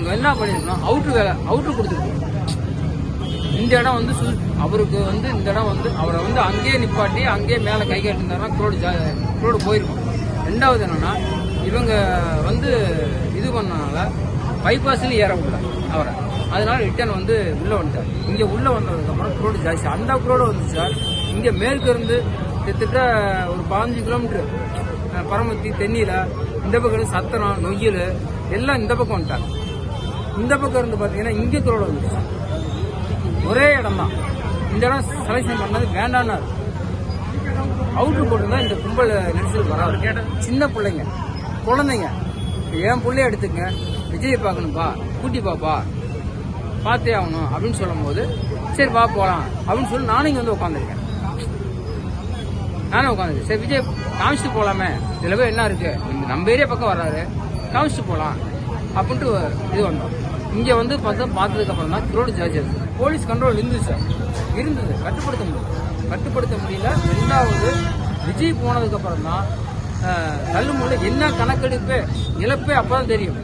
இவங்க என்ன பண்ணிருக்கணும், அவுட்ரு கொடுத்துருக்கோம். இந்த இடம் வந்து அவருக்கு வந்து இந்த இடம் வந்து அவரை வந்து அங்கேயே நிப்பாட்டி அங்கேயே மேலே கை காட்டிருந்தாருன்னா க்ரோடு போயிருக்கும். ரெண்டாவது என்னன்னா, இவங்க வந்து இது பண்ணனால பைபாஸ்ல ஏற விடல அவரை, அதனால ரிட்டர்ன் வந்து உள்ள வந்துட்டார். இங்க உள்ள வந்ததுக்கப்புறம் க்ரோடு ஜாஸ்தி, அந்த க்ரோடு வந்துச்சு சார். இங்க மேற்கு இருந்து கிட்டத்தட்ட ஒரு 15 கிலோமீட்டர் பரமத்தி தென்னியில இந்த பக்கம் சத்தனம் நொய்யல் எல்லாம் இந்த பக்கம் வந்துட்டாங்க. இந்த பக்கம் இருந்து பாத்தீங்கன்னா இங்க க்ரோடு வந்துச்சு. ஒரே இடம் தான், இந்த இடம் செலக்ஷன் பண்ணது வேண்டான்னு அவுட்ரு போட்டுருந்தா இந்த கும்பல் நெரிசல் வராது. சின்ன பிள்ளைங்க குழந்தைங்க, என் பிள்ளைய எடுத்துங்க, விஜயை பார்க்கணும்ப்பா, கூட்டி பாப்பா, பார்த்தே ஆகணும் அப்படின்னு சொல்லும் போது சரி வா போகலாம் அப்படின்னு சொல்லி நானும் இங்கே வந்து உட்காந்துருக்கேன். சரி விஜய் காமிச்சிட்டு போகலாமே, இதில் போய் என்ன இருக்கு, நம்ம ஏரியா பக்கம் வர்றாரு, காமிச்சிட்டு போகலாம் அப்படின்ட்டு இது வந்தோம். இங்கே வந்து பார்த்ததுக்கு அப்புறம் தான் க்ரோடு ஜார்ஜ் போலீஸ் கண்ட்ரோல் இருந்துச்சு, கட்டுப்படுத்த முடியல. ரெண்டாவது விஜய் போனதுக்கு அப்புறம் தான் தள்ளுமுள்ள என்ன கணக்கெடுப்பு இழப்பே அப்பதான் தெரியும்.